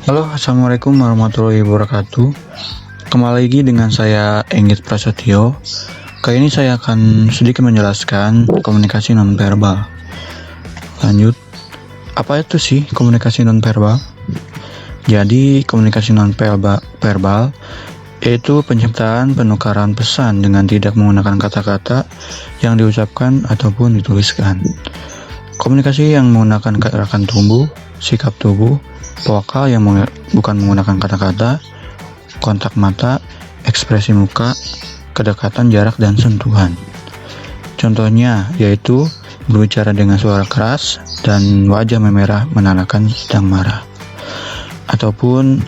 Halo, assalamualaikum warahmatullahi wabarakatuh. Kembali lagi dengan saya Enggit Prasetyo. Kali ini saya akan sedikit menjelaskan komunikasi nonverbal. Lanjut, apa itu sih komunikasi nonverbal? Jadi, komunikasi nonverbal yaitu penciptaan penukaran pesan dengan tidak menggunakan kata-kata yang diucapkan ataupun dituliskan. Komunikasi yang menggunakan gerakan tubuh, sikap tubuh, vokal yang bukan menggunakan kata-kata, kontak mata, ekspresi muka, kedekatan jarak dan sentuhan. Contohnya yaitu berbicara dengan suara keras dan wajah memerah menandakan sedang marah. Ataupun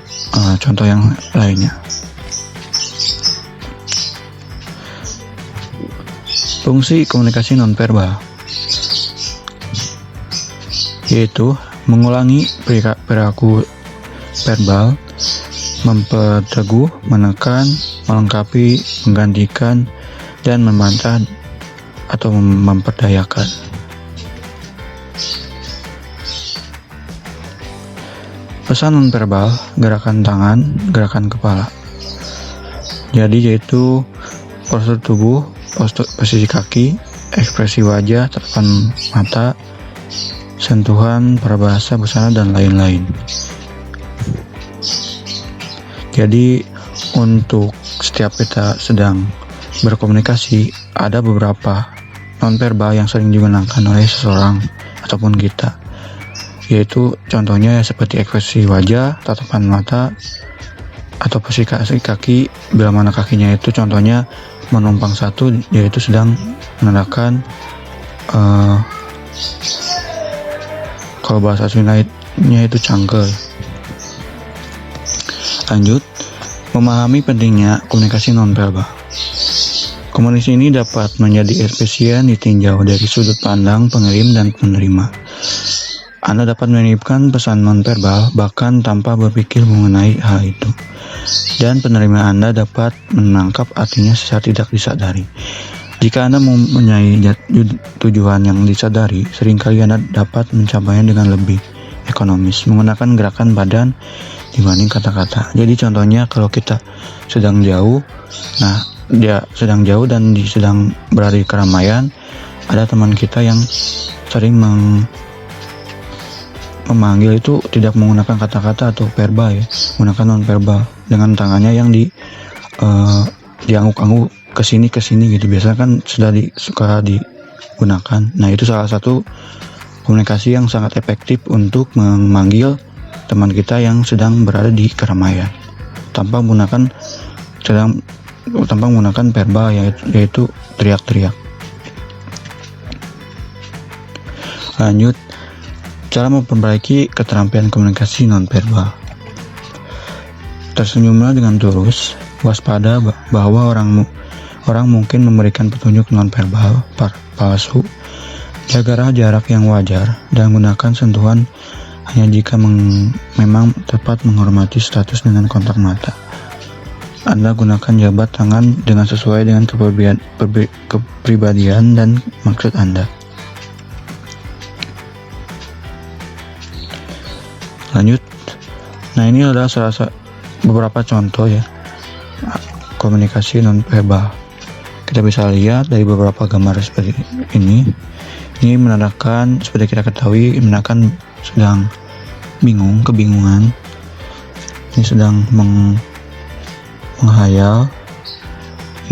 contoh yang lainnya. Fungsi komunikasi nonverbal yaitu mengulangi perilaku verbal, memperteguh, menekan, melengkapi, menggantikan, dan membantah atau memperdayakan. Pesan nonverbal, gerakan tangan, gerakan kepala. Jadi yaitu postur tubuh, posisi kaki, ekspresi wajah, tatapan mata, sentuhan, perabahasa, busana, dan lain-lain. Jadi untuk setiap kita sedang berkomunikasi, ada beberapa nonverbal yang sering digunakan oleh seseorang ataupun kita, yaitu contohnya seperti ekspresi wajah, tatapan mata, atau posisi kaki bila mana kakinya itu contohnya menumpang satu, yaitu sedang menandakan kalau bahasa Sundanya itu cangkel. Lanjut, memahami pentingnya komunikasi nonverbal. Komunikasi ini dapat menjadi efisien ditinjau dari sudut pandang pengirim dan penerima. Anda dapat menitipkan pesan nonverbal bahkan tanpa berpikir mengenai hal itu. Dan penerima Anda dapat menangkap artinya secara tidak disadari. Jika Anda mempunyai tujuan yang disadari, seringkali Anda dapat mencapainya dengan lebih ekonomis menggunakan gerakan badan dibanding kata-kata. Jadi contohnya kalau kita sedang jauh, dia sedang jauh dan sedang berada di keramaian, ada teman kita yang sering memanggil itu tidak menggunakan kata-kata atau verbal ya, menggunakan non-verbal dengan tangannya yang diangguk-angguk kesini gitu. Biasanya kan suka digunakan. Nah, itu salah satu komunikasi yang sangat efektif untuk memanggil teman kita yang sedang berada di keramaian tanpa menggunakan verbal yaitu teriak-teriak. Lanjut, cara memperbaiki keterampilan komunikasi nonverbal. Tersenyumlah dengan tulus, waspada bahwa orang mungkin memberikan petunjuk nonverbal palsu. Jagalah jarak yang wajar dan gunakan sentuhan hanya jika memang tepat menghormati status dengan kontak mata. Anda gunakan jabat tangan dengan sesuai dengan kepribadian dan maksud Anda. Lanjut, nah ini adalah beberapa contoh ya komunikasi nonverbal. Kita bisa lihat dari beberapa gambar seperti ini. Ini menandakan, seperti kita ketahui, menandakan sedang kebingungan. Ini sedang menghayal.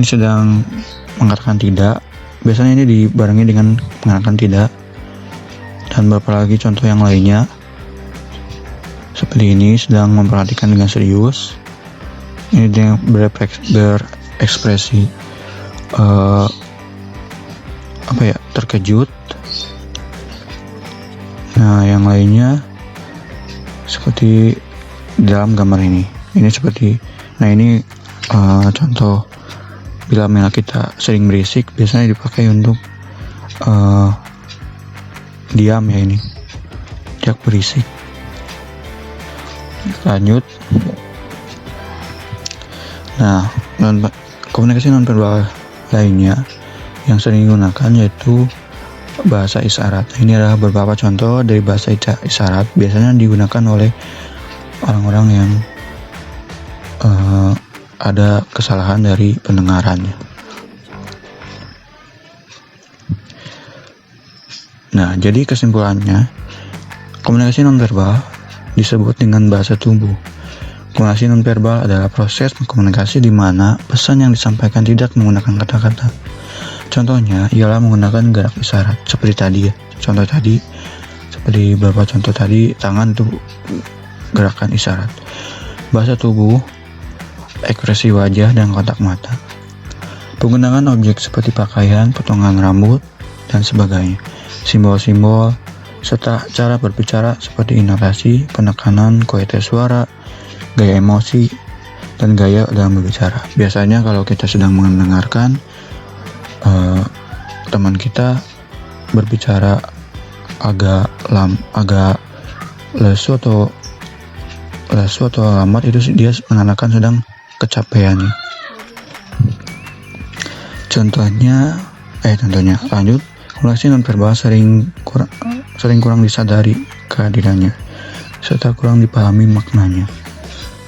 Ini sedang mengatakan tidak. Biasanya ini dibarengi dengan mengatakan tidak. Dan beberapa lagi contoh yang lainnya. Seperti ini, sedang memperhatikan dengan serius. Ini dia berekspresi terkejut. Nah, yang lainnya seperti dalam gambar ini. Ini seperti, ini contoh bila mana kita sering berisik, biasanya dipakai untuk diam ya ini. Tidak berisik. Lanjut. Nah, komunikasi nonverbal lainnya yang sering digunakan yaitu bahasa isyarat. Ini adalah beberapa contoh dari bahasa isyarat. Biasanya digunakan oleh orang-orang yang ada kesalahan dari pendengarannya. Nah, jadi kesimpulannya, komunikasi nonverbal disebut dengan bahasa tubuh. Komunikasi nonverbal adalah proses komunikasi di mana pesan yang disampaikan tidak menggunakan kata-kata. Contohnya ialah menggunakan gerak isyarat seperti tadi ya. Seperti beberapa contoh tadi, tangan itu gerakan isyarat. Bahasa tubuh, ekspresi wajah dan kontak mata. Penggunaan objek seperti pakaian, potongan rambut, dan sebagainya. Simbol-simbol, serta cara berbicara seperti intonasi, penekanan, kualitas suara, gaya emosi, dan gaya dalam berbicara. Biasanya kalau kita sedang mendengarkan teman kita berbicara agak lesu atau lambat, itu dia menandakan sedang kecapeannya. Contohnya lanjut, komunikasi nonverbal sering kurang disadari kehadirannya serta kurang dipahami maknanya.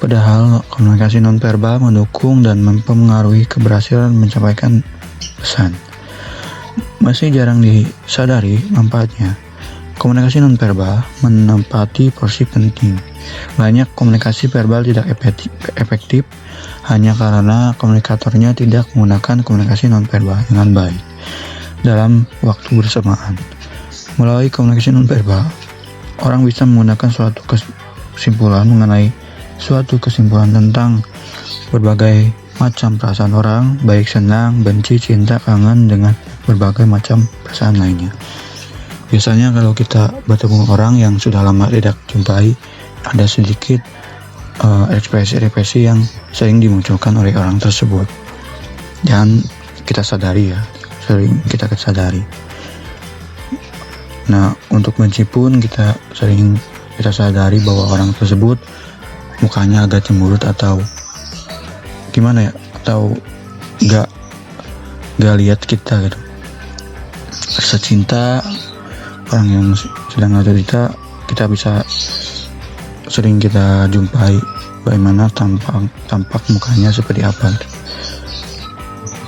Padahal komunikasi nonverbal mendukung dan mempengaruhi keberhasilan menyampaikan pesan. Masih jarang disadari manfaatnya. Komunikasi nonverbal menempati porsi penting. Banyak komunikasi verbal tidak efektif hanya karena komunikatornya tidak menggunakan komunikasi nonverbal dengan baik dalam waktu bersamaan. Melalui komunikasi nonverbal, orang bisa menggunakan suatu kesimpulan tentang berbagai macam perasaan orang, baik senang, benci, cinta, kangen, dengan berbagai macam perasaan lainnya. Biasanya kalau kita bertemu orang yang sudah lama tidak jumpai, ada sedikit ekspresi-ekspresi yang sering dimunculkan oleh orang tersebut. Dan kita sadari ya, sering kita sadari. Nah, untuk benci pun kita sadari bahwa orang tersebut mukanya agak cemberut atau gimana ya, atau gak lihat kita gitu. Rasa cinta, orang yang sedang ada cerita, kita bisa sering kita jumpai bagaimana tampak mukanya seperti apa.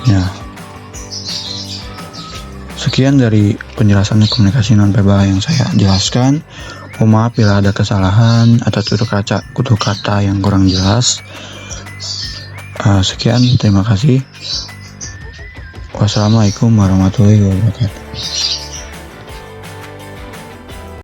Ya, sekian dari penjelasan komunikasi nonverbal yang saya jelaskan. Mohon maaf bila ada kesalahan atau tutur kata yang kurang jelas. Sekian, terima kasih. Wassalamualaikum warahmatullahi wabarakatuh.